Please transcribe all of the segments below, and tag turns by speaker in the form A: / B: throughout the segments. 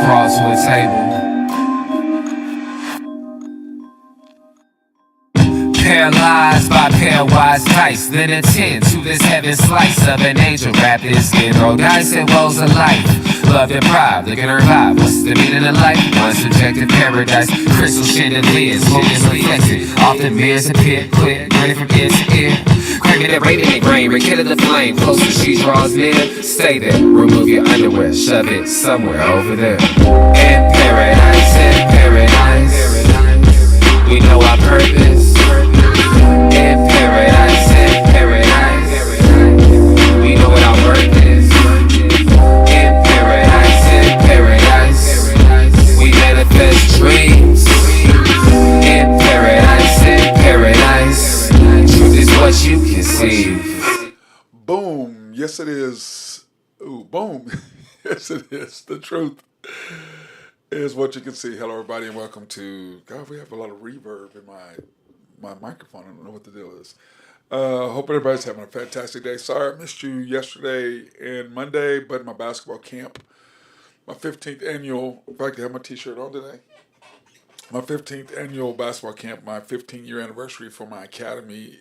A: brought to a table. Paralyzed by pairwise dice, then attend to this heaven slice of an angel. Wrap his skin, roll dice and rolls of life. Love and pride, looking her vibe. What's the meaning of life? One subjective paradise, crystal chandeliers, focus reflected. Often mirrors appear, quick, running from ear to ear. Craving that radiant brain, rekindle the flame. Closer she draws near, stay there. Remove your underwear, shove it somewhere over there. In paradise, we know our purpose. In paradise, we know what our worth is. In paradise, we manifest dreams. In paradise, truth is what you conceive.
B: Boom. Yes, it is. Ooh, boom. Yes, it is. The truth is what you can see. Hello, everybody, and welcome to. God, we have a lot of reverb in my microphone. I don't know what the deal is. Hope everybody's having a fantastic day. Sorry I missed you yesterday and Monday, but my basketball camp, my 15th annual. In fact, I have my T-shirt on today. My 15th annual basketball camp, my 15-year anniversary for my academy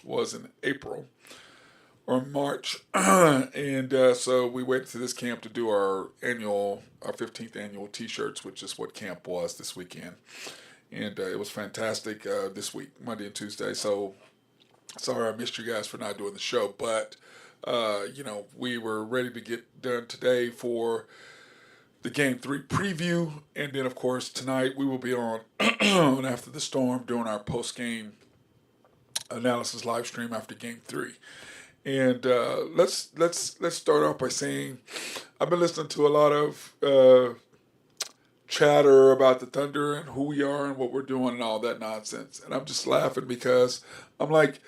B: was in April or March, and so we went to this camp to do our 15th annual T-shirts, which is what camp was this weekend, and it was fantastic this week, Monday and Tuesday. So sorry I missed you guys for not doing the show, but we were ready to get done today for the Game 3 preview, and then of course tonight we will be on on After the Storm doing our post-game analysis live stream after Game 3. And let's start off by saying I've been listening to a lot of chatter about the Thunder and who we are and what we're doing and all that nonsense, and I'm just laughing because I'm like,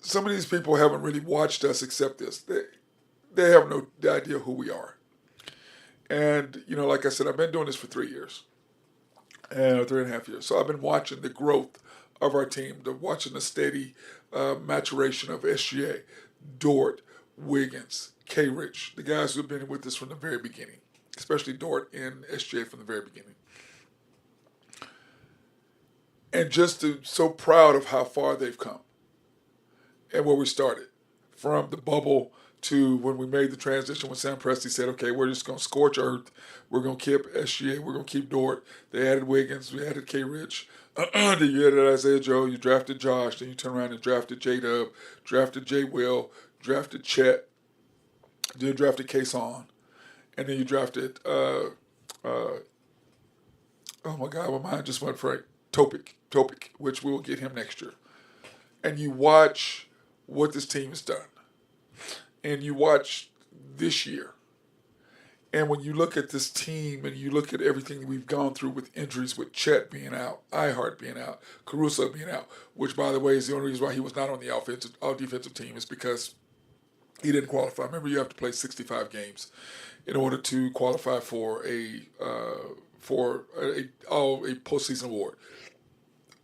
B: some of these people haven't really watched us except this. They have no idea who we are. And like I said, I've been doing this for 3 years, and 3.5 years. So I've been watching the growth of our team, watching the steady maturation of SGA, Dort, Wiggins, K. Rich, the guys who have been with us from the very beginning, especially Dort and SGA from the very beginning. And just so proud of how far they've come and where we started, from the bubble to when we made the transition when Sam Presti said, okay, we're just going to scorch earth. We're going to keep SGA. We're going to keep Dort. They added Wiggins. We added K. Rich. Then you added Isaiah Joe. You drafted Josh. Then you turn around and drafted J-Dub, drafted J. Will, drafted Chet. Then you drafted Kason. And then you drafted, oh my God, my mind just went frank. Topic, which we will get him next year. And you watch what this team has done. And you watch this year. And when you look at this team and you look at everything we've gone through with injuries, with Chet being out, Ihart being out, Caruso being out, which, by the way, is the only reason why he was not on the all-defensive team, is because he didn't qualify. Remember, you have to play 65 games in order to qualify for a postseason award,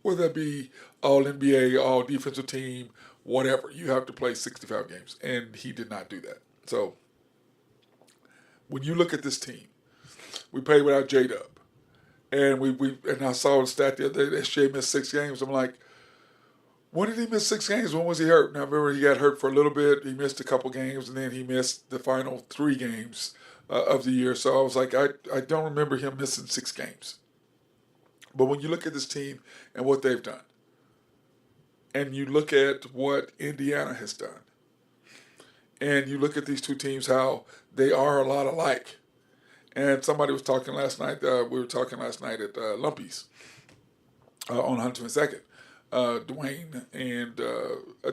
B: whether that be all-NBA, all-defensive team, whatever. You have to play 65 games, and he did not do that. So when you look at this team, we played without J-Dub, and and I saw the stat the other day that SJ missed 6 games. I'm like, when did he miss 6 games? When was he hurt? Now, remember, he got hurt for a little bit. He missed a couple games, and then he missed the final 3 games of the year. So I was like, I don't remember him missing 6 games. But when you look at this team and what they've done, and you look at what Indiana has done, and you look at these two teams, how they are a lot alike. And somebody was talking last night, we were talking last night at Lumpy's on 102nd. Dwayne and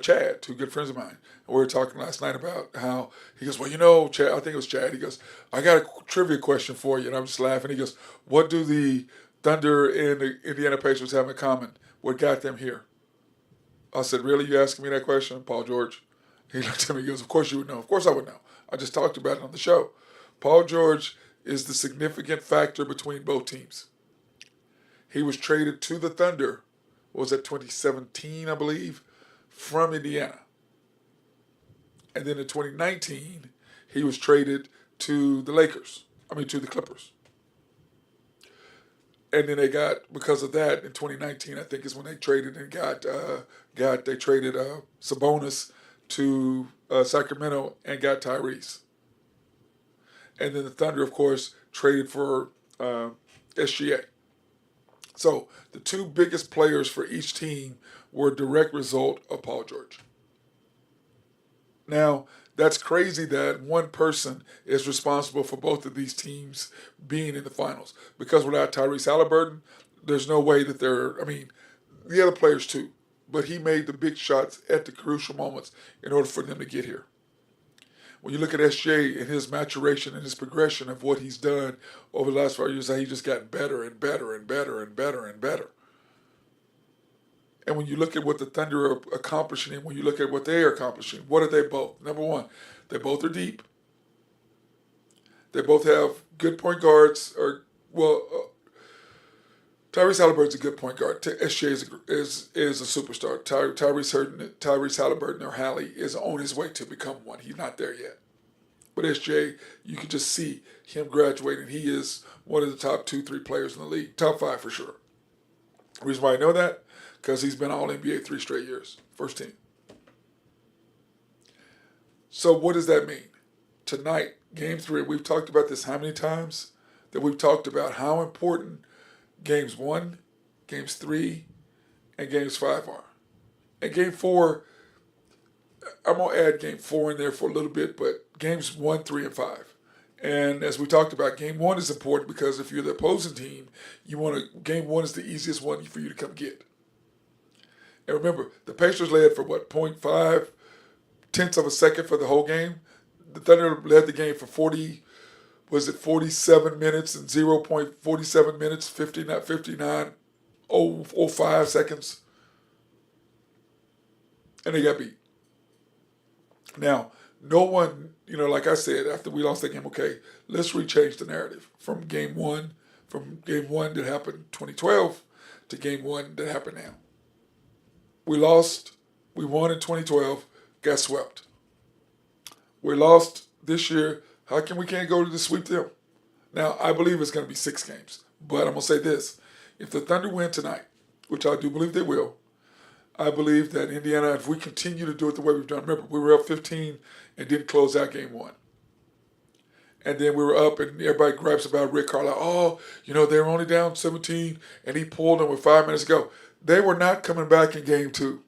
B: Chad, 2 good friends of mine. And we were talking last night about how, he goes, well, Chad, I think it was Chad, he goes, I got a trivia question for you. And I'm just laughing. He goes, what do the Thunder and the Indiana Pacers have in common? What got them here? I said, really? You asking me that question, Paul George? He looked at me, he goes, of course you would know. Of course I would know. I just talked about it on the show. Paul George is the significant factor between both teams. He was traded to the Thunder, what was that, 2017, I believe, from Indiana. And then in 2019, he was traded to the Lakers. To the Clippers. And then they got, because of that, in 2019, I think is when they traded and they traded Sabonis to Sacramento and got Tyrese. And then the Thunder, of course, traded for SGA. So the two biggest players for each team were a direct result of Paul George. Now, that's crazy that one person is responsible for both of these teams being in the finals. Because without Tyrese Halliburton, there's no way that the other players too. But he made the big shots at the crucial moments in order for them to get here. When you look at SJ and his maturation and his progression of what he's done over the last 5 years, he's just gotten better and better and better and better and better. And when you look at what the Thunder are accomplishing and when you look at what they are accomplishing, what are they both? Number one, they both are deep. They both have good point guards. Tyrese Halliburton's a good point guard. SJ is a superstar. Tyrese Halliburton, or Hallie, is on his way to become one. He's not there yet. But SJ, you can just see him graduating. He is one of the top 2-3 players in the league. Top 5 for sure. The reason why I know that, because he's been All-NBA 3 straight years. First team. So what does that mean? Tonight, Game 3, we've talked about this how many times? That we've talked about how important Games 1, Games 3, and Games 5 are. And Game 4, I'm going to add Game 4 in there for a little bit, but Games 1, 3, and 5. And as we talked about, Game 1 is important because if you're the opposing team, Game 1 is the easiest one for you to come get. And remember, the Pacers led for 0.5 tenths of a second for the whole game. The Thunder led the game for 47 minutes and 0.47 minutes, 59.05 seconds. And they got beat. Now, no one, like I said, after we lost that game, okay, let's rechange the narrative from game one that happened 2012 to game 1 that happened now. We won in 2012, got swept. We lost this year. How come we can't go to the sweep them? Now, I believe it's going to be 6 games. But I'm going to say this. If the Thunder win tonight, which I do believe they will, I believe that Indiana, if we continue to do it the way we've done, remember, we were up 15 and didn't close out game 1. And then we were up and everybody gripes about Rick Carlisle. They were only down 17 and he pulled them with 5 minutes to go. They were not coming back in game 2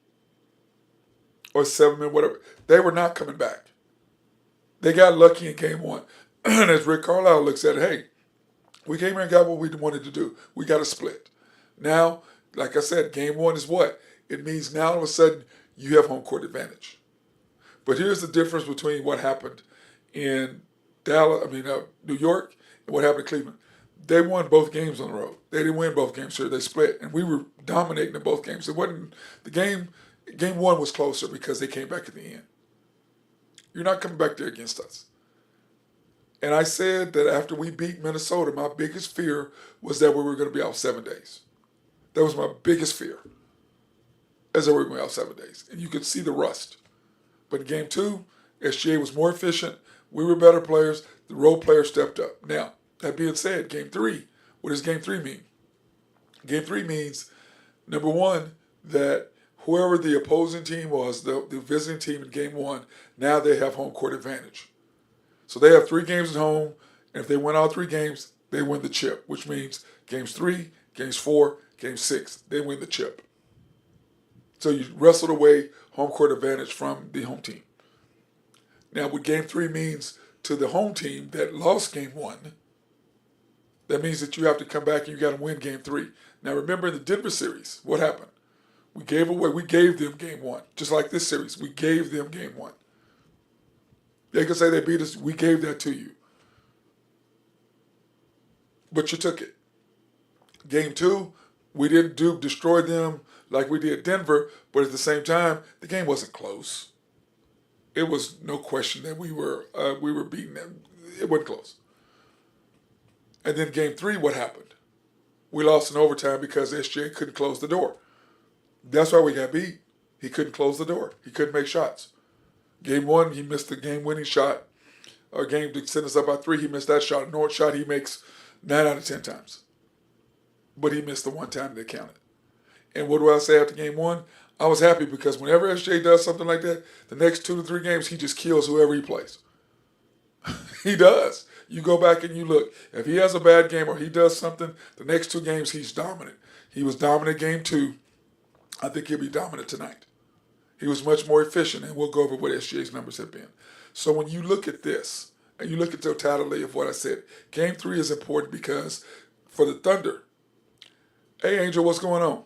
B: or 7 minutes, whatever. They were not coming back. They got lucky in game 1. And as Rick Carlisle looks at it, hey, we came here and got what we wanted to do. We got a split. Now, like I said, game 1 is what? It means now all of a sudden you have home court advantage. But here's the difference between what happened in New York and what happened in Cleveland. They won both games on the road. They didn't win both games here. They split. And we were dominating in both games. It wasn't the game 1 was closer because they came back at the end. You're not coming back there against us. And I said that after we beat Minnesota, my biggest fear was that we were going to be out 7 days. That was my biggest fear, as that we were going to be out 7 days. And you could see the rust. But in game 2, SGA was more efficient. We were better players. The role players stepped up. Now, that being said, game 3, what does game 3 mean? Game 3 means, number one, that whoever the opposing team was, the visiting team in game 1, now they have home court advantage. So they have 3 games at home, and if they win all 3 games, they win the chip, which means games 3, games 4, game 6, they win the chip. So you wrestled away home court advantage from the home team. Now, what game 3 means to the home team that lost game 1, that means that you have to come back and you got to win game 3. Now, remember in the Denver series, what happened? We gave them game 1. Just like this series, we gave them game 1. They can say they beat us, we gave that to you. But you took it. Game 2, we didn't destroy them like we did Denver, but at the same time, the game wasn't close. It was no question that we were beating them. It wasn't close. And then game 3, what happened? We lost in overtime because SJ couldn't close the door. That's why we got beat. He couldn't close the door. He couldn't make shots. Game 1, he missed the game-winning shot a game to send us up by 3. He missed that shot. A North shot he makes 9 out of 10 times. But he missed the one time that counted. And what do I say after game 1? I was happy because whenever SJ does something like that, the next 2 to 3 games, he just kills whoever he plays. He does. You go back and you look. If he has a bad game or he does something, the next 2 games he's dominant. He was dominant game 2. I think he'll be dominant tonight. He was much more efficient, and we'll go over what SGA's numbers have been. So when you look at this, and you look at the totality of what I said, game 3 is important because for the Thunder, hey, Angel, what's going on?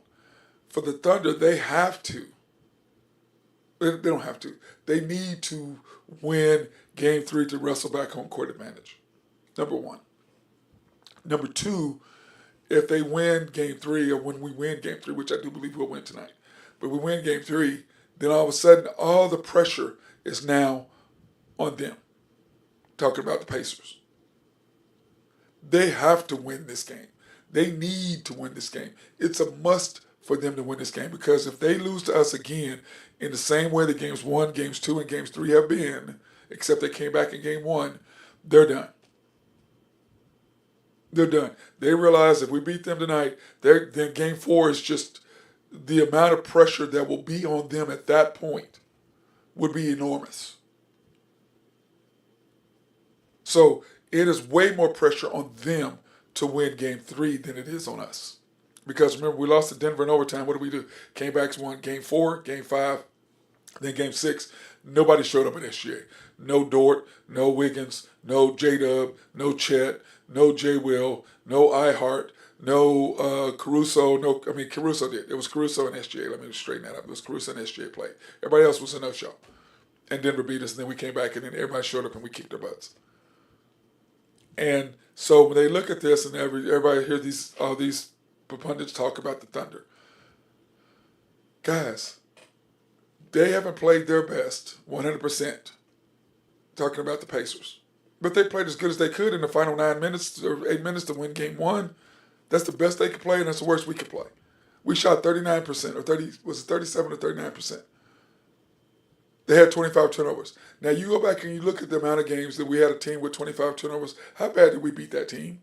B: For the Thunder, they have to. They don't have to. They need to win game 3 to wrestle back home court advantage. Number 1. Number 2, if they win game 3, or when we win game 3, which I do believe we'll win tonight, but we win game 3, then all of a sudden all the pressure is now on them. Talking about the Pacers. They have to win this game. They need to win this game. It's a must for them to win this game because if they lose to us again in the same way that games 1, games 2, and games 3 have been, except they came back in game 1, they're done. They're done. They realize if we beat them tonight, then game 4 is just the amount of pressure that will be on them at that point would be enormous. So it is way more pressure on them to win game 3 than it is on us. Because remember, we lost to Denver in overtime. What did we do? Came back, won game 4, game 5, then game 6. Nobody showed up at SGA. No Dort, no Wiggins, no J-Dub, no Chet, no J-Will, no iHeart, no Caruso. Caruso did. It was Caruso and SGA. Let me straighten that up. It was Caruso and SGA played. Everybody else was a no-show. And Denver beat us, and then we came back, and then everybody showed up, and we kicked their butts. And so when they look at this, and everybody hear all these pundits talk about the Thunder, guys, they haven't played their best 100%. Talking about the Pacers. But they played as good as they could in the final 9 minutes or 8 minutes to win game 1. That's the best they could play, and that's the worst we could play. We shot 39%, or 37 or 39%. They had 25 turnovers. Now you go back and you look at the amount of games that we had a team with 25 turnovers. How bad did we beat that team?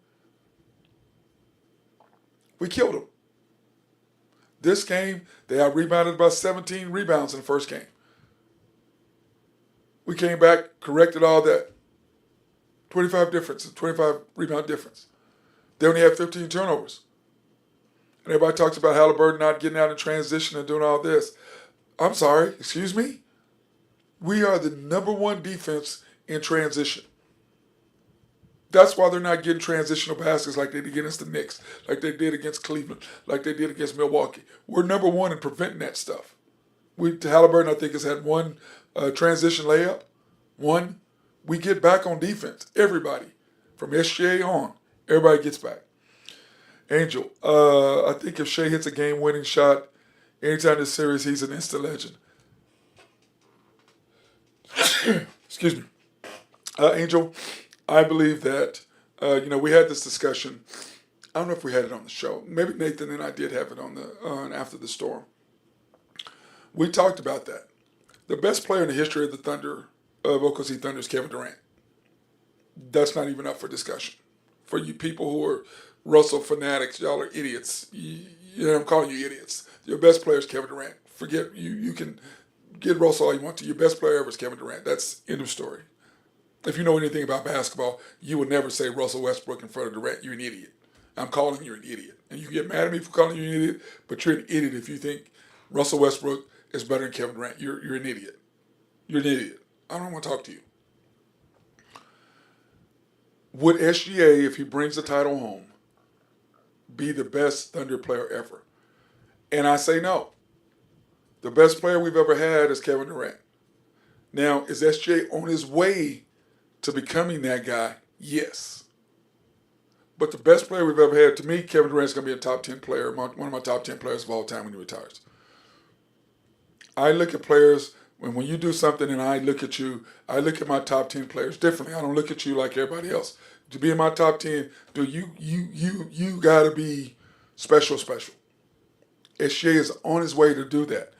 B: We killed them. This game, they out-rebounded by 17 rebounds in the first game. We came back, corrected all that. 25 rebound difference. They only had 15 turnovers. And everybody talks about Halliburton not getting out in transition and doing all this. I'm sorry, excuse me? We are the number 1 defense in transition. That's why they're not getting transitional baskets like they did against the Knicks, like they did against Cleveland, like they did against Milwaukee. We're number 1 in preventing that stuff. Halliburton, I think, has had 1 transition layup. 1. We get back on defense. Everybody. From SGA on. Everybody gets back. Angel, I think if Shea hits a game-winning shot anytime in this series, he's an instant legend. Excuse me. Angel, I believe that, we had this discussion. I don't know if we had it on the show. Maybe Nathan and I did have it on After the Storm. We talked about that. The best player in the history of the Thunder, of Oklahoma City Thunder, is Kevin Durant. That's not even up for discussion. For you people who are Russell fanatics, y'all are idiots. I'm calling you idiots. Your best player is Kevin Durant. Forget, you can get Russell all you want to. Your best player ever is Kevin Durant. That's end of story. If you know anything about basketball, you would never say Russell Westbrook in front of Durant. You're an idiot. I'm calling you an idiot. And you can get mad at me for calling you an idiot, but you're an idiot if you think Russell Westbrook is better than Kevin Durant. You're an idiot. You're an idiot. I don't want to talk to you. Would SGA, if he brings the title home, be the best Thunder player ever? And I say no. The best player we've ever had is Kevin Durant. Now, is SGA on his way to becoming that guy? Yes. But the best player we've ever had, to me, Kevin Durant's going to be a top 10 player, one of my top 10 players of all time when he retires. I look at players, when you do something and I look at you, I look at my top 10 players differently. I don't look at you like everybody else. To be in my top 10, you got to be special. SGA is on his way to do that.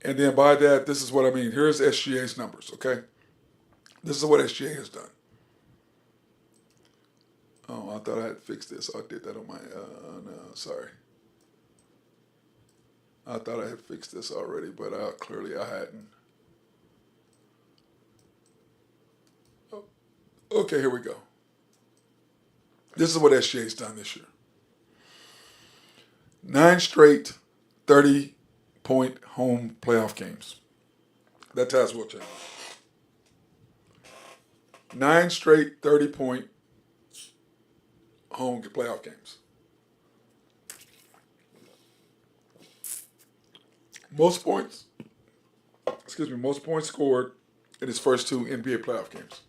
B: And then by that, this is what I mean. Here's SGA's numbers, okay? This is what SGA has done. I thought I had fixed this. I did that on my, no, sorry. I thought I had fixed this already, but clearly I hadn't. Oh, okay, here we go. This is what SGA's done this year. 9 straight 30-point home playoff games. That ties Will Chamberlain. 9 straight 30-point home playoff games. Most points scored in his first 2 NBA playoff games,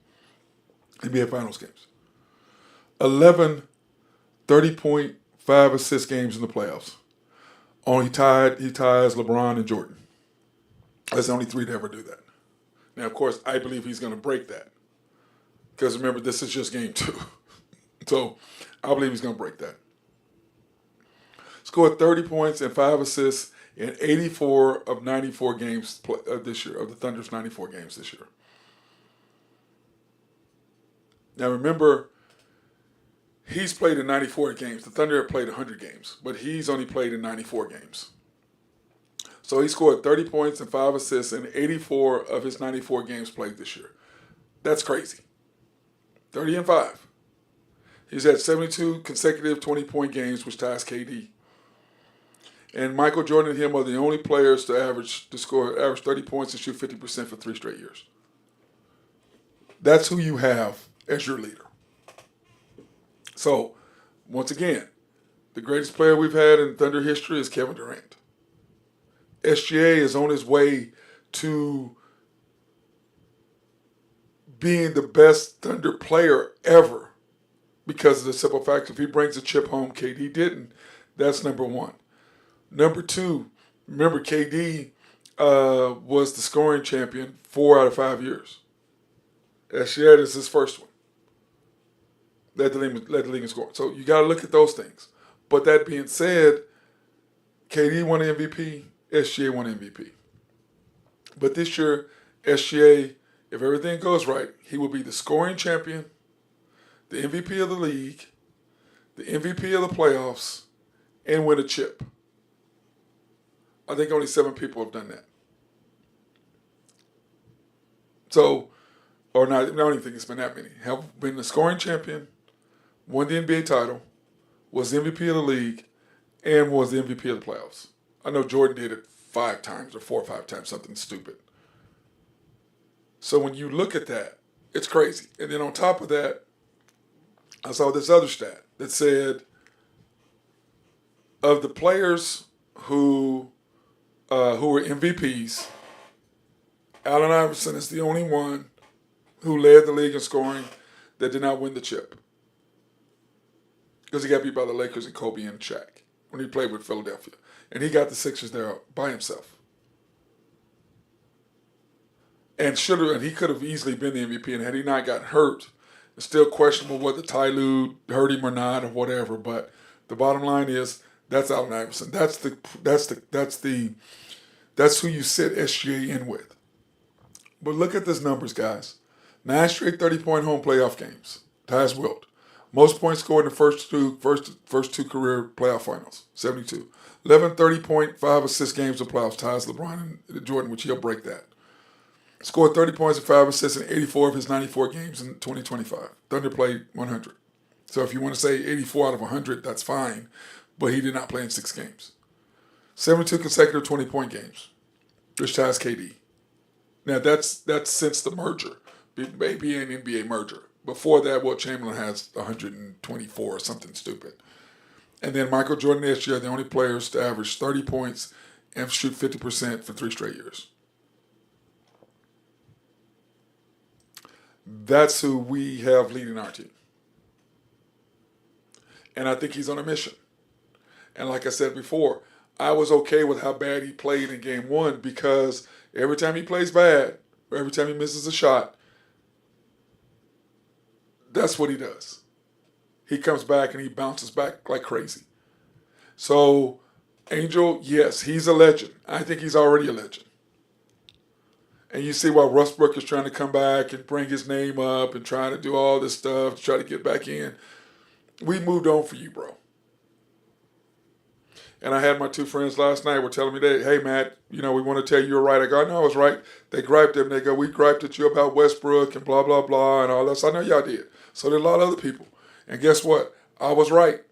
B: NBA Finals games. 11 30-point, 5-assist games in the playoffs. He ties LeBron and Jordan. That's the only 3 to ever do that. Now, of course, I believe he's going to break that. Because remember, this is just game 2. So I believe he's going to break that. Scored 30 points and 5 assists in 84 of 94 games this year, of the Thunder's 94 games this year. Now remember, he's played in 94 games. The Thunder have played 100 games, but he's only played in 94 games. So he scored 30 points and 5 assists in 84 of his 94 games played this year. That's crazy. 30 and 5. He's had 72 consecutive 20-point games, which ties KD. And Michael Jordan and him are the only players to average 30 points and shoot 50% for 3 straight years. That's who you have as your leader. So, once again, the greatest player we've had in Thunder history is Kevin Durant. SGA is on his way to being the best Thunder player ever because of the simple fact if he brings a chip home, KD didn't. That's number 1. Number 2, remember KD was the scoring champion 4 out of 5 years. SGA is his first one. Led the league in scoring. So you got to look at those things. But that being said, KD won MVP, SGA won MVP. But this year, SGA, if everything goes right, he will be the scoring champion, the MVP of the league, the MVP of the playoffs, and win a chip. I think only 7 people have done that. So, or not, I don't even think it's been that many. Have been the scoring champion, won the NBA title, was the MVP of the league, and was the MVP of the playoffs. I know Jordan did it 5 times or 4 or 5 times, something stupid. So when you look at that, it's crazy. And then on top of that, I saw this other stat that said of the players who were MVPs, Allen Iverson is the only one who led the league in scoring that did not win the chip. Because he got beat by the Lakers and Kobe and Shaq when he played with Philadelphia. And he got the Sixers there by himself. And he could have easily been the MVP, and had he not got hurt, it's still questionable whether Ty Lue hurt him or not or whatever. But the bottom line is that's Allen Iverson. That's who you sit SGA in with. But look at these numbers, guys. 9 straight 30-point home playoff games. Ties Wilt. Most points scored in the first two career playoff finals, 72. 11 30-point, 5-assist games in playoffs, ties LeBron and Jordan, which he'll break that. Scored 30 points and 5 assists in 84 of his 94 games in 2025. Thunder played 100. So if you want to say 84 out of 100, that's fine. But he did not play in 6 games. 72 consecutive 20-point games, which ties KD. Now, that's since the merger, maybe an NBA merger. Before that, Wilt Chamberlain has 124 or something stupid. And then Michael Jordan and SGA are the only players to average 30 points and shoot 50% for 3 straight years. That's who we have leading our team. And I think he's on a mission. And like I said before, I was okay with how bad he played in game 1 because every time he plays bad, or every time he misses a shot, that's what he does. He comes back and he bounces back like crazy. So, Angel, yes, he's a legend. I think he's already a legend. And you see why Westbrook is trying to come back and bring his name up and trying to do all this stuff to try to get back in. We moved on for you, bro. And I had my two friends last night were telling me that, hey, Matt, we want to tell you you're right. I go, I know I was right. They griped at me. They go, we griped at you about Westbrook and blah, blah, blah and all that. So I know y'all did. So did a lot of other people. And guess what? I was right.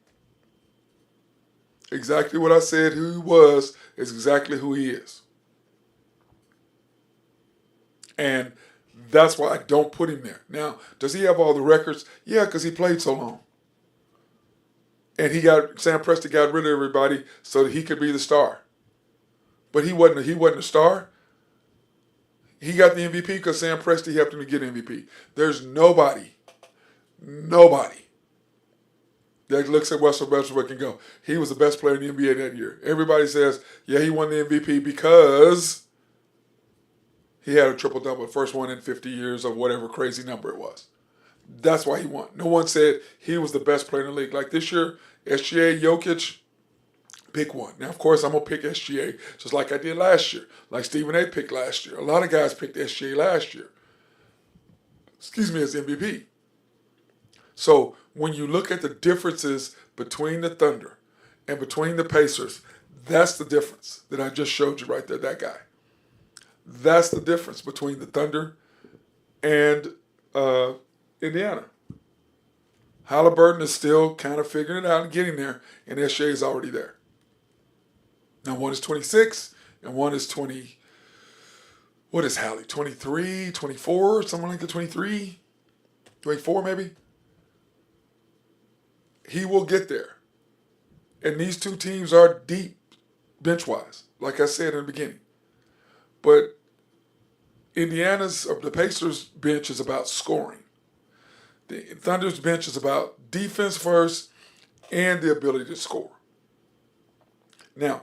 B: Exactly what I said who he was is exactly who he is. And that's why I don't put him there. Now, does he have all the records? Yeah, because he played so long. And Sam Presti got rid of everybody so that he could be the star. But he wasn't a star. He got the MVP because Sam Presti helped him to get MVP. There's nobody that looks at Russell Westbrook and go, he was the best player in the NBA that year. Everybody says, yeah, he won the MVP because he had a triple-double, first one in 50 years or whatever crazy number it was. That's why he won. No one said he was the best player in the league. Like this year, SGA, Jokic, pick one. Now, of course, I'm going to pick SGA just like I did last year, like Stephen A. picked last year. A lot of guys picked SGA last year. As MVP. So when you look at the differences between the Thunder and between the Pacers, that's the difference that I just showed you right there, that guy. That's the difference between the Thunder and Indiana. Halliburton is still kind of figuring it out and getting there, and SGA is already there. Now, one is 26, and one is 20. What is Hallie? 23, 24, something like that, 23, 24 maybe? He will get there. And these two teams are deep bench-wise, like I said in the beginning. But the Pacers bench is about scoring. The Thunder's bench is about defense first and the ability to score. Now,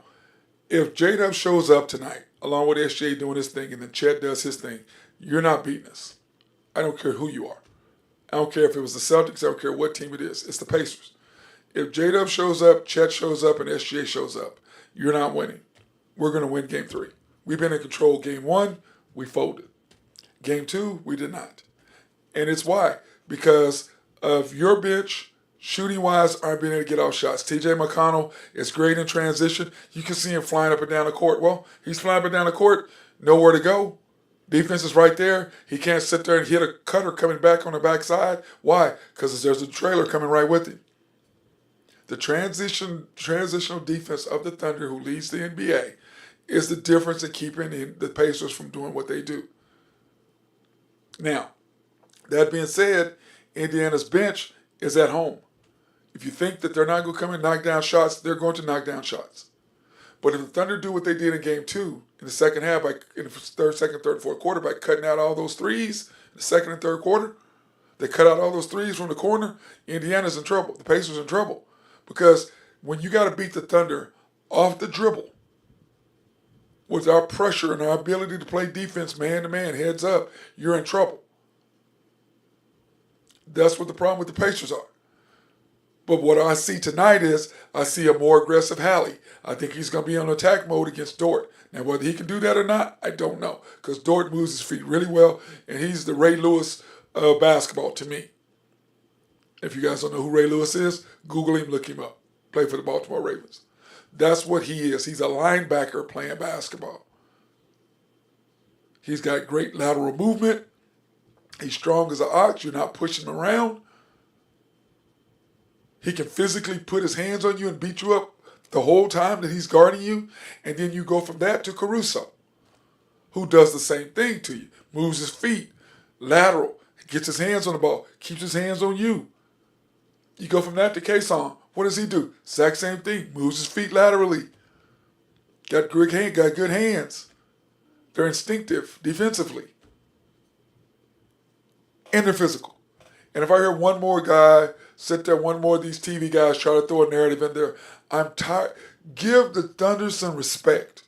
B: if J-Dub shows up tonight, along with SJ doing his thing, and then Chet does his thing, you're not beating us. I don't care who you are. I don't care if it was the Celtics. I don't care what team it is. It's the Pacers. If J-Dub shows up, Chet shows up, and SGA shows up, you're not winning. We're going to win Game 3. We've been in control Game 1. We folded. Game 2, we did not. And it's why. Because of your bench, shooting-wise, aren't being able to get off shots. T.J. McConnell is great in transition. You can see him flying up and down the court. Well, he's flying up and down the court, nowhere to go. Defense is right there. He can't sit there and hit a cutter coming back on the backside. Why? Because there's a trailer coming right with him. The transitional defense of the Thunder, who leads the NBA, is the difference in keeping the Pacers from doing what they do. Now, that being said, Indiana's bench is at home. If you think that they're not going to come and knock down shots, they're going to knock down shots. But if the Thunder do what they did in Game 2 in the second half, in the second, third, fourth quarter, by cutting out all those threes in the second and third quarter, they cut out all those threes from the corner, Indiana's in trouble. The Pacers in trouble. Because when you got to beat the Thunder off the dribble, with our pressure and our ability to play defense man-to-man, heads up, you're in trouble. That's what the problem with the Pacers are. But what I see tonight is I see a more aggressive Hallie. I think he's going to be on attack mode against Dort. Now, whether he can do that or not, I don't know. Because Dort moves his feet really well, and he's the Ray Lewis of basketball to me. If you guys don't know who Ray Lewis is, Google him, look him up. Play for the Baltimore Ravens. That's what he is. He's a linebacker playing basketball. He's got great lateral movement. He's strong as an ox. You're not pushing him around. He can physically put his hands on you and beat you up the whole time that he's guarding you. And then you go from that to Caruso, who does the same thing to you. Moves his feet, lateral, gets his hands on the ball, keeps his hands on you. You go from that to Kason. What does he do? Exact same thing. Moves his feet laterally. Got good hands. They're instinctive defensively. And they're physical. And if I hear one more guy sit there, one more of these TV guys try to throw a narrative in there, I'm tired. Give the Thunder some respect.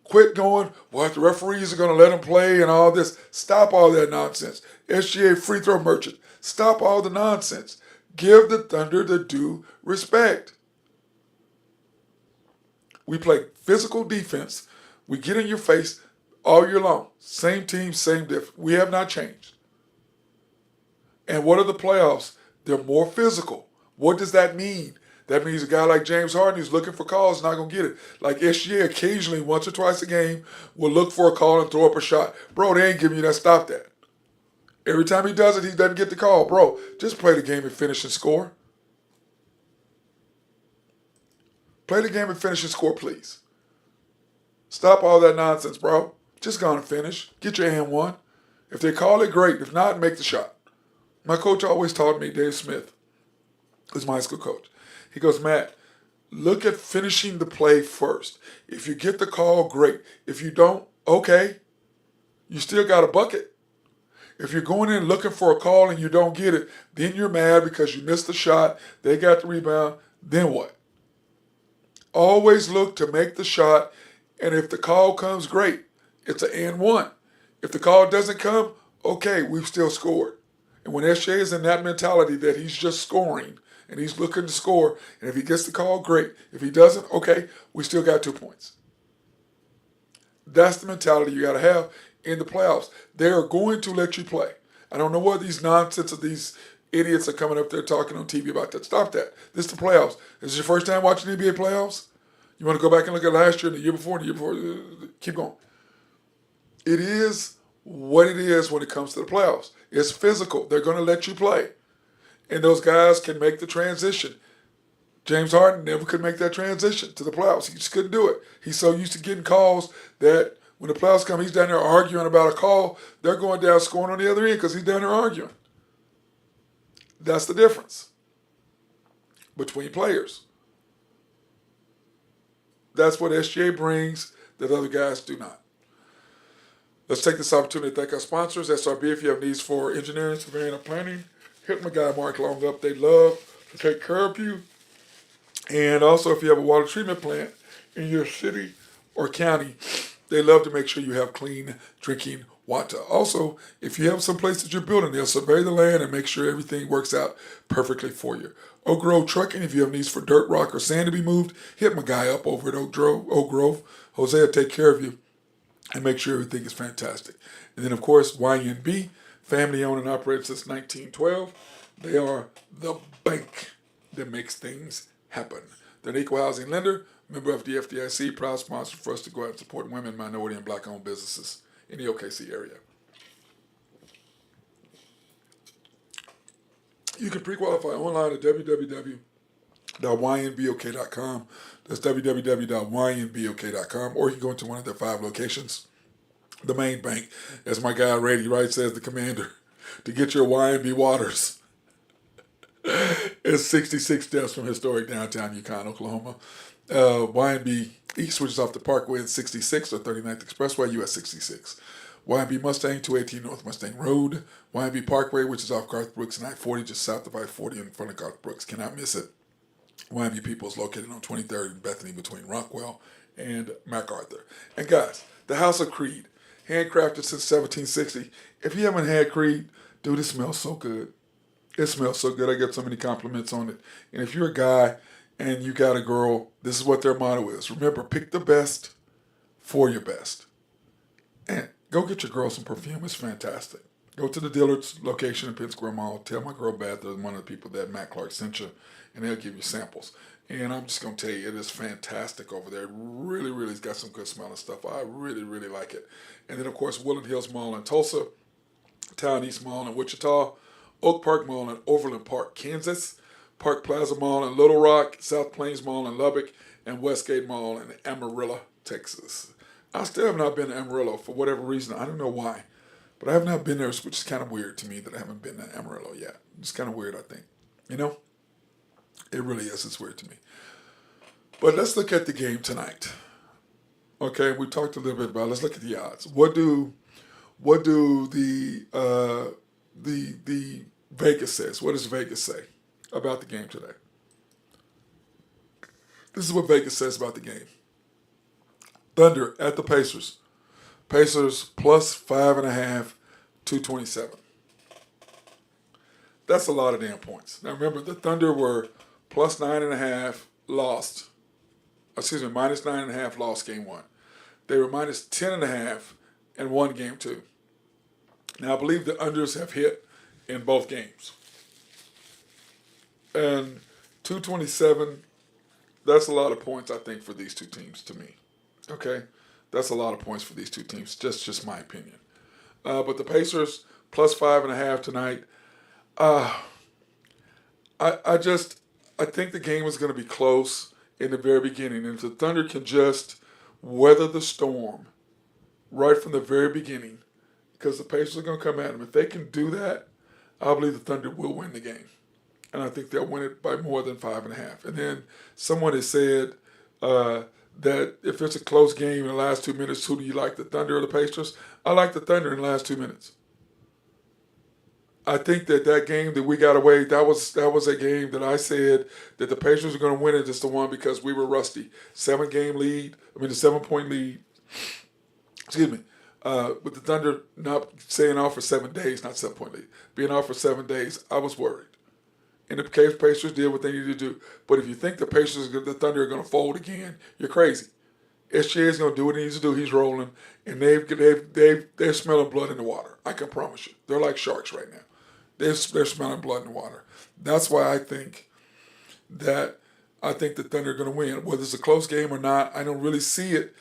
B: Quit going, well, the referees are going to let them play and all this. Stop all that nonsense. SGA free throw merchant. Stop all the nonsense. Give the Thunder the due respect. We play physical defense. We get in your face all year long. Same team, same difference. We have not changed. And what are the playoffs? They're more physical. What does that mean? That means a guy like James Harden who's looking for calls is not going to get it. Like SGA occasionally, once or twice a game, will look for a call and throw up a shot. Bro, they ain't giving you that. Stop that. Every time he does it, he doesn't get the call. Bro, just play the game and finish and score. Play the game and finish and score, please. Stop all that nonsense, bro. Just go and finish. Get your hand one. If they call it, great. If not, make the shot. My coach always taught me, Dave Smith, who's my high school coach. He goes, Matt, look at finishing the play first. If you get the call, great. If you don't, okay. You still got a bucket. If you're going in looking for a call and you don't get it, then you're mad because you missed the shot, they got the rebound, then what? Always look to make the shot, and if the call comes, great. It's an and one. If the call doesn't come, okay, we've still scored. And when SJ is in that mentality that he's just scoring and he's looking to score, and if he gets the call, great. If he doesn't, okay, we still got 2 points. That's the mentality you got to have in the playoffs. They are going to let you play. I don't know what these nonsense of these idiots are coming up there talking on TV about that. Stop that. This is the playoffs. Is this your first time watching NBA playoffs? You want to go back and look at last year and the year before and the year before? Keep going. It is what it is when it comes to the playoffs. It's physical. They're going to let you play. And those guys can make the transition. James Harden never could make that transition to the playoffs. He just couldn't do it. He's so used to getting calls that when the playoffs come, he's down there arguing about a call. They're going down scoring on the other end because he's down there arguing. That's the difference between players. That's what SGA brings that other guys do not. Let's take this opportunity to thank our sponsors. SRB, if you have needs for engineering, surveying, or planning, hit my guy Mark Long up. They love to take care of you. And also, if you have a water treatment plant in your city or county, they love to make sure you have clean drinking water. Also, if you have some place that you're building, they'll survey the land and make sure everything works out perfectly for you. Oak Grove Trucking, if you have needs for dirt, rock, or sand to be moved, hit my guy up over at Oak Grove. Jose will take care of you and make sure everything is fantastic. And then, of course, YNB, family owned and operated since 1912. They are the bank that makes things happen. They're an equal housing lender, member of the FDIC, proud sponsor for us to go out and support women, minority, and black-owned businesses in the OKC area. You can pre-qualify online at www.ynbok.com. That's www.ynbok.com. Or you can go into one of their 5 locations. The main bank, as my guy Rady Wright says, the commander, to get your YNB waters. It's 66 steps from historic downtown Yukon, Oklahoma. YNB East, which is off the Parkway and 66 or 39th Expressway, US 66. YNB Mustang, 218 North Mustang Road. YNB Parkway, which is off Garth Brooks and I-40, just south of I-40 in front of Garth Brooks. Cannot miss it. YNB People is located on 23rd and Bethany between Rockwell and MacArthur. And guys, the House of Creed, handcrafted since 1760. If you haven't had Creed, dude, it smells so good. It smells so good. I get so many compliments on it. And if you're a guy and you got a girl, this is what their motto is. Remember, pick the best for your best. And go get your girl some perfume. It's fantastic. Go to the Dillard's location in Penn Square Mall. Tell my girl Beth, one of the people that Matt Clark sent you, and they'll give you samples. And I'm just going to tell you, it is fantastic over there. It really, really has got some good smelling stuff. I really, really like it. And then, of course, Woodland Hills Mall in Tulsa, Town East Mall in Wichita, Oak Park Mall in Overland Park, Kansas, Park Plaza Mall in Little Rock, South Plains Mall in Lubbock, and Westgate Mall in Amarillo, Texas. I still have not been to Amarillo for whatever reason. I don't know why. But I have not been there, which is kind of weird to me that I haven't been to Amarillo yet. It's kind of weird, I think. You know? It really is. It's weird to me. But let's look at the game tonight. Okay, we talked a little bit about it. Let's look at the odds. What do the Vegas says? What does Vegas say about the game today? This is what Vegas says about the game. Thunder at the Pacers. Pacers plus 5.5, 227. That's a lot of damn points. Now remember, the Thunder were plus 9.5, lost. Excuse me, minus 9.5, lost game 1. They were minus 10.5 and won game 2. Now I believe the unders have hit in both games. And 227, that's a lot of points, I think, for these two teams to me. Okay? That's a lot of points for these two teams. Just my opinion. But the Pacers plus 5.5 tonight. Uh, I think the game is going to be close in the very beginning. And if the Thunder can just weather the storm right from the very beginning, because the Pacers are going to come at them. If they can do that, I believe the Thunder will win the game. And I think they'll win it by more than 5.5. And then someone has said that if it's a close game in the last 2 minutes, who do you like, the Thunder or the Pacers? I like the Thunder in the last 2 minutes. I think that game that we got away, that was a game that I said that the Pacers are going to win it just the one because we were rusty. 7-game lead. I mean, a 7-point lead. Excuse me. With the Thunder not staying off for 7 days, not 7-point lead, being off for 7 days, I was worried. And the Pacers did what they needed to do. But if you think the the Thunder are going to fold again, you're crazy. SGA is going to do what he needs to do. He's rolling, and they're smelling blood in the water. I can promise you, they're like sharks right now. They're smelling blood in the water. That's why I think the Thunder are going to win. Whether it's a close game or not, I don't really see it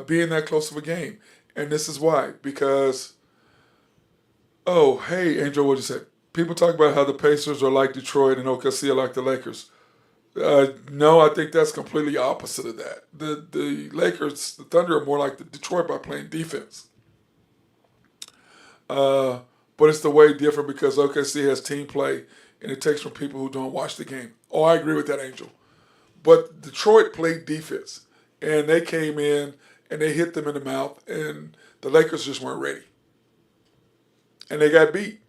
B: being that close of a game. And this is why. Because, oh, hey, Angel, what'd you say? People talk about how the Pacers are like Detroit and OKC are like the Lakers. No, I think that's completely opposite of that. The Lakers, the Thunder are more like the Detroit by playing defense. But it's the way different because OKC has team play and it takes from people who don't watch the game. Oh, I agree with that, Angel. But Detroit played defense and they came in and they hit them in the mouth and the Lakers just weren't ready. And they got beat.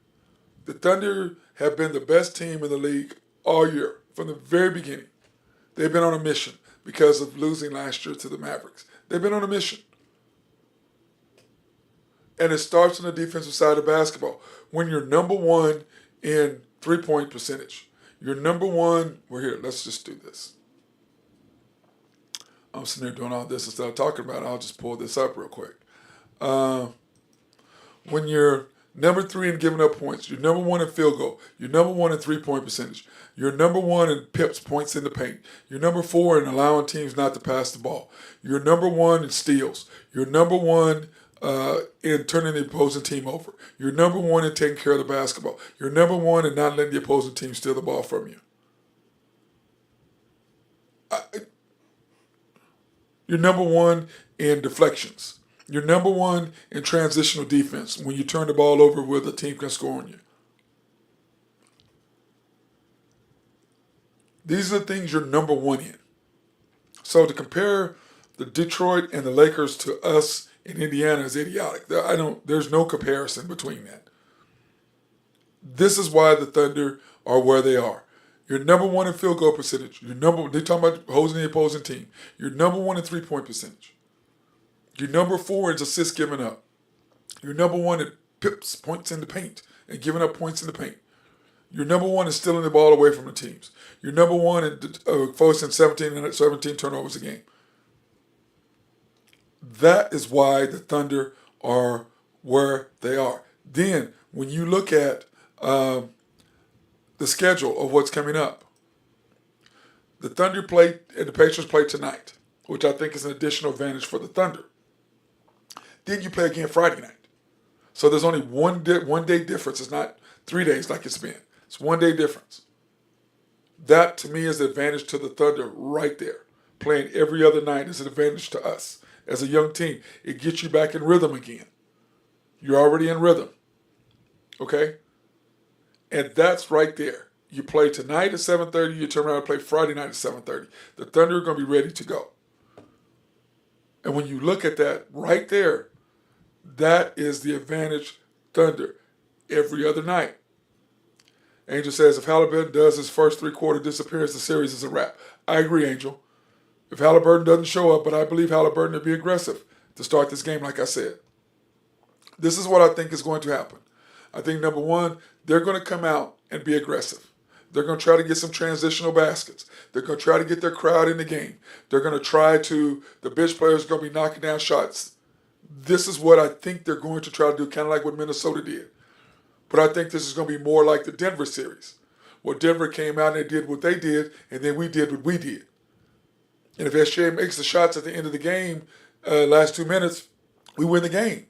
B: The Thunder have been the best team in the league all year from the very beginning. They've been on a mission because of losing last year to the Mavericks. They've been on a mission. And it starts on the defensive side of basketball. When you're number one in three-point percentage, you're number one. We're here. Let's just do this. I'm sitting there doing all this instead of talking about it. I'll just pull this up real quick. When you're number 3 in giving up points, you're number 1 in field goal, you're number 1 in three-point percentage, you're number 1 in pips, points in the paint, you're number 4 in allowing teams not to pass the ball, you're number 1 in steals, you're number 1 in turning the opposing team over, you're number 1 in taking care of the basketball, you're number 1 in not letting the opposing team steal the ball from you. You're number 1 in deflections. You're number 1 in transitional defense when you turn the ball over where the team can score on you. These are the things you're number 1 in. So to compare the Detroit and the Lakers to us in Indiana is idiotic. There's no comparison between that. This is why the Thunder are where they are. You're number 1 in field goal percentage. They're talking about hosing the opposing team. You're number 1 in three-point percentage. You're number 4 in assists given up. You're number 1 in pips, points in the paint, and giving up points in the paint. You're number 1 in stealing the ball away from the teams. You're number 1 in forcing 17 turnovers a game. That is why the Thunder are where they are. Then, when you look at the schedule of what's coming up, the Thunder play and the Pacers play tonight, which I think is an additional advantage for the Thunder. Then you play again Friday night. So there's only one day difference. It's not 3 days like it's been. It's 1 day difference. That, to me, is the advantage to the Thunder right there. Playing every other night is an advantage to us. As a young team, it gets you back in rhythm again. You're already in rhythm. Okay? And that's right there. You play tonight at 7:30. You turn around and play Friday night at 7:30. The Thunder are going to be ready to go. And when you look at that right there, that is the advantage Thunder every other night. Angel says if Halliburton does his first three-quarter disappearance, the series is a wrap. I agree, Angel. If Halliburton doesn't show up, but I believe Halliburton will be aggressive to start this game, like I said. This is what I think is going to happen. I think, number 1, they're going to come out and be aggressive. They're going to try to get some transitional baskets. They're going to try to get their crowd in the game. They're going to try to, the bench players are going to be knocking down shots. This is what I think they're going to try to do, kind of like what Minnesota did. But I think this is going to be more like the Denver series, Well, Denver came out and they did what they did, and then we did what we did. And if SGA makes the shots at the end of the game, last 2 minutes, we win the game.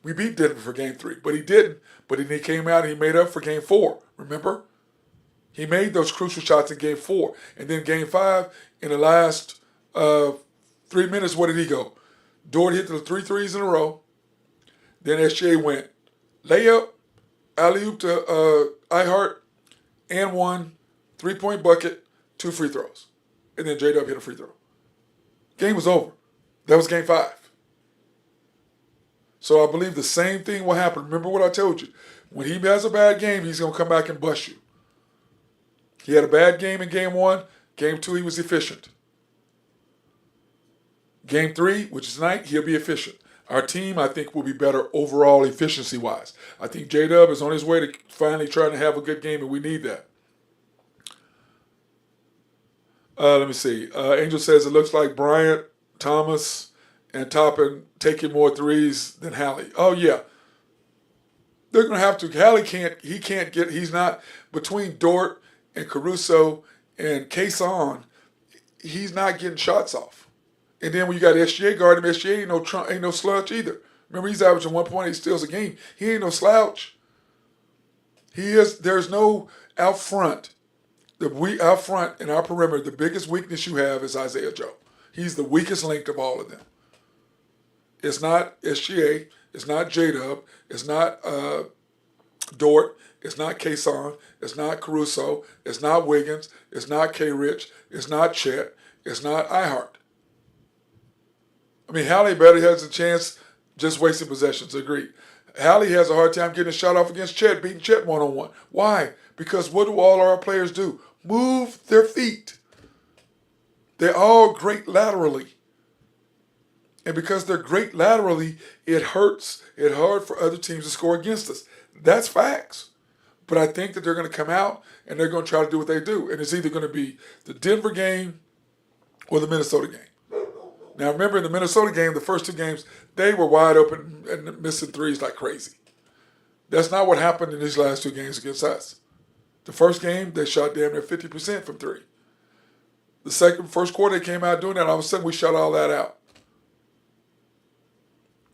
B: We beat Denver for game 3, but he didn't. But then he came out and he made up for game 4. Remember? He made those crucial shots in game 4. And then game 5, in the last 3 minutes, what did he go? Dort hit the 3 threes in a row. Then SGA went layup, alley-oop to Ihart, and 1 3-point bucket, 2 free throws. And then J-Dub hit a free throw. Game was over. That was game 5. So I believe the same thing will happen. Remember what I told you. When he has a bad game, he's going to come back and bust you. He had a bad game in game 1. Game 2, he was efficient. Game 3, which is tonight, he'll be efficient. Our team, I think, will be better overall efficiency-wise. I think J-Dub is on his way to finally trying to have a good game, and we need that. Let me see. Angel says it looks like Bryant, Thomas, and Toppin taking more threes than Hallie. Oh, yeah. They're going to have to. Hallie he's not, between Dort and Caruso and Kason, he's not getting shots off. And then when you got SGA guarding him, SGA ain't no slouch either. Remember, he's averaging 1.8 steals a game. He ain't no slouch. There's no out front. Out front in our perimeter, the biggest weakness you have is Isaiah Joe. He's the weakest link of all of them. It's not SGA. It's not J-Dub. It's not Dort. It's not Kason. It's not Caruso. It's not Wiggins. It's not K-Rich. It's not Chet. It's not Ihart. I mean, Hallie better has a chance just wasting possessions. Agreed. Hallie has a hard time getting a shot off against Chet, beating Chet one-on-one. Why? Because what do all our players do? Move their feet. They're all great laterally. And because they're great laterally, it hurts. It's hard for other teams to score against us. That's facts. But I think that they're going to come out and they're going to try to do what they do. And it's either going to be the Denver game or the Minnesota game. Now, remember, in the Minnesota game, the first 2 games, they were wide open and missing threes like crazy. That's not what happened in these last 2 games against us. The first game, they shot damn near 50% from 3. The first quarter, they came out doing that. All of a sudden, we shut all that out.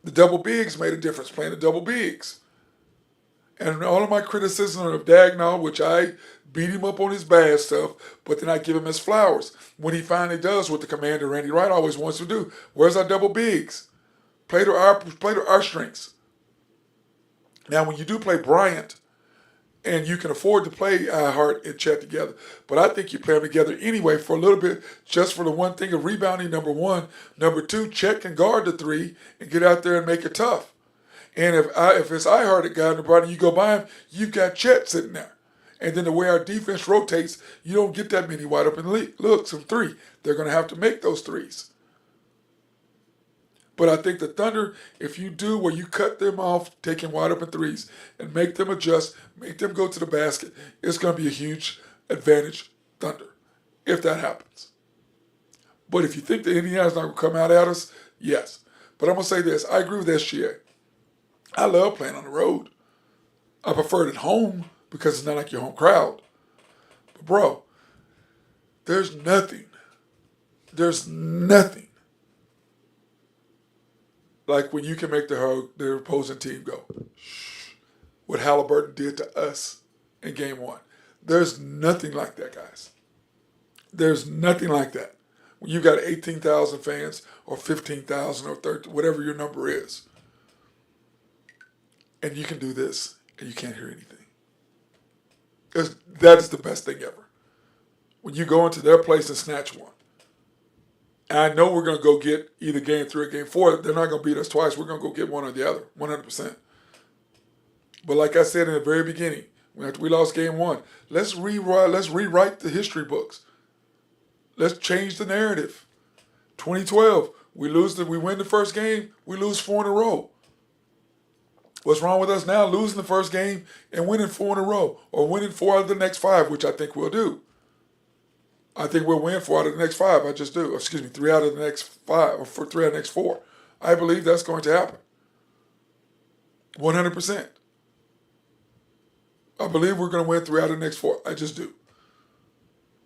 B: The double bigs made a difference, playing the double bigs. And all of my criticism of Dagnall, which I beat him up on his bad stuff, but then I give him his flowers. When he finally does what the commander, Randy Wright, always wants to do. Where's our double bigs? Play to our strengths. Now, when you do play Bryant, and you can afford to play Ihart and Chet together, but I think you play them together anyway for a little bit, just for the one thing of rebounding, number 1. Number 2, Chet can guard the 3 and get out there and make it tough. And if it's Ihart that got in the body, you go by him, you've got Chet sitting there. And then the way our defense rotates, you don't get that many wide open looks from 3. They're going to have to make those threes. But I think the Thunder, if you do where you cut them off taking wide open threes and make them adjust, make them go to the basket, it's going to be a huge advantage, Thunder, if that happens. But if you think that Indiana's not going to come out at us, yes. But I'm going to say this. I agree with SGA. I love playing on the road. I prefer it at home because it's not like your home crowd. But, bro, there's nothing like when you can make the opposing team go, shh, what Halliburton did to us in game 1. There's nothing like that, guys. There's nothing like that. When you got 18,000 fans or 15,000 or 30, whatever your number is, and you can do this and you can't hear anything. That is the best thing ever. When you go into their place and snatch one. And I know we're going to go get either game 3 or game 4. They're not going to beat us twice. We're going to go get one or the other, 100%. But like I said in the very beginning, after we lost game 1, let's rewrite the history books. Let's change the narrative. 2012, we win the first game, we lose 4 in a row. What's wrong with us now? Losing the first game and winning 4 in a row, or winning 4 out of the next 5, which I think we'll do. I think we'll win 4 out of the next 5. I just do. Excuse me, 3 out of the next 5, or 3 out of the next 4. I believe that's going to happen. 100%. I believe we're going to win 3 out of the next 4. I just do.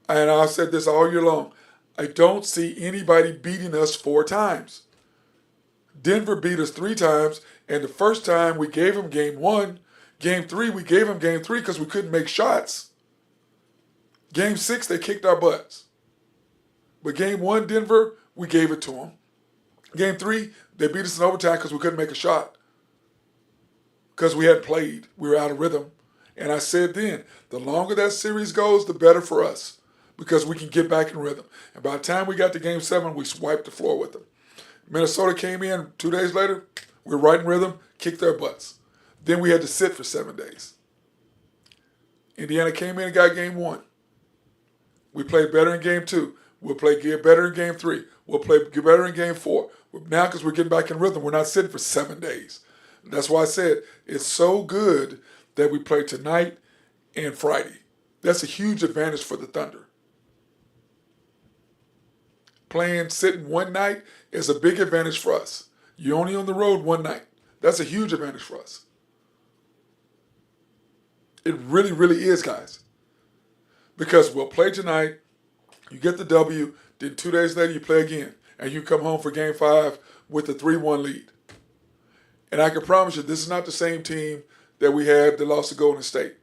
B: And I've said this all year long. I don't see anybody beating us 4 times. Denver beat us 3 times, and the first time we gave them game 1. Game 3, we gave them game 3 because we couldn't make shots. Game 6, they kicked our butts. But game 1, Denver, we gave it to them. Game 3, they beat us in overtime because we couldn't make a shot. Because we hadn't played. We were out of rhythm. And I said then, the longer that series goes, the better for us. Because we can get back in rhythm. And by the time we got to game 7, we swiped the floor with them. Minnesota came in 2 days later. We were right in rhythm, kicked their butts. Then we had to sit for 7 days. Indiana came in and got game 1. We played better in game 2. We'll play better in game 3. We'll play better in game 4. Now, because we're getting back in rhythm, we're not sitting for 7 days. That's why I said it's so good that we play tonight and Friday. That's a huge advantage for the Thunder. Sitting one night is a big advantage for us. You're only on the road one night. That's a huge advantage for us. It really, really is, guys. Because we'll play tonight, you get the W, then 2 days later you play again, and you come home for game 5 with a 3-1 lead. And I can promise you, this is not the same team that we had that lost to Golden State.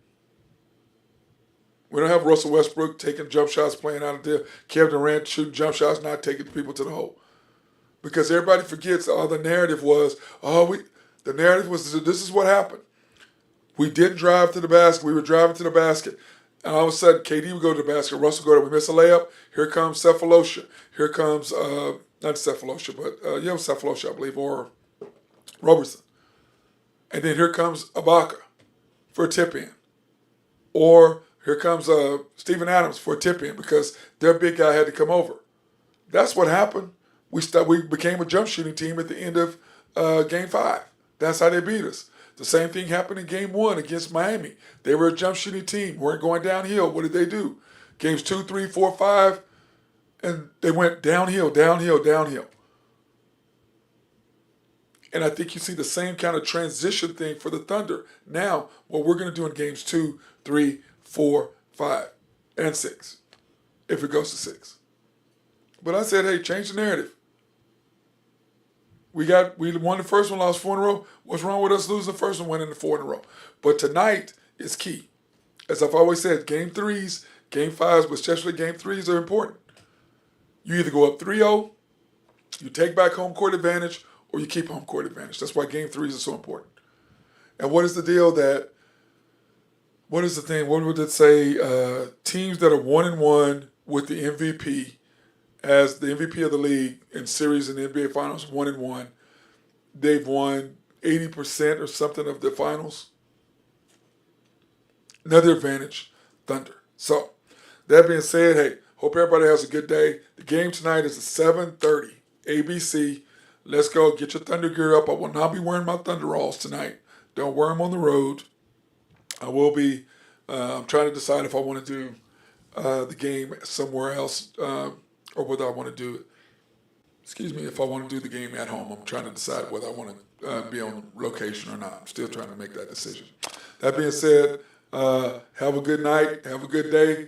B: We don't have Russell Westbrook taking jump shots, playing out of there. Kevin Durant shooting jump shots, not taking people to the hole. Because everybody forgets the narrative was, this is what happened. We didn't drive to the basket. We were driving to the basket. And all of a sudden, KD would go to the basket. Russell would go there. We miss a layup. Here comes Cephalosha. Here comes, not Cephalosha, but Cephalosha, I believe, or Robertson. And then here comes Ibaka for a tip-in. Or here comes Steven Adams for a tip-in because their big guy had to come over. That's what happened. We became a jump shooting team at the end of Game 5. That's how they beat us. The same thing happened in Game 1 against Miami. They were a jump shooting team. Weren't going downhill. What did they do? Games 2, 3, 4, 5, and they went downhill, downhill, downhill. And I think you see the same kind of transition thing for the Thunder. Now, what we're going to do in games 2, 3, 4, 5, and 6, if it goes to 6. But I said, hey, change the narrative. We won the first one, lost 4 in a row. What's wrong with us losing the first one, winning the 4 in a row? But tonight is key. As I've always said, game 3s, game 5s, but especially game 3s are important. You either go up 3-0, you take back home court advantage, or you keep home court advantage. That's why game 3s are so important. And what is the deal what is the thing? What would it say? Teams that are 1-1 with the MVP as the MVP of the league in series in the NBA Finals, 1-1. They've won 80% or something of the finals. Another advantage, Thunder. So, that being said, hey, hope everybody has a good day. The game tonight is at 7:30, ABC. Let's go. Get your Thunder gear up. I will not be wearing my Thunderalls tonight. Don't wear them on the road. I will be. I'm trying to decide if I want to do the game somewhere else or whether I want to do it. If I want to do the game at home. I'm trying to decide whether I want to be on location or not. I'm still trying to make that decision. That being said, have a good night. Have a good day.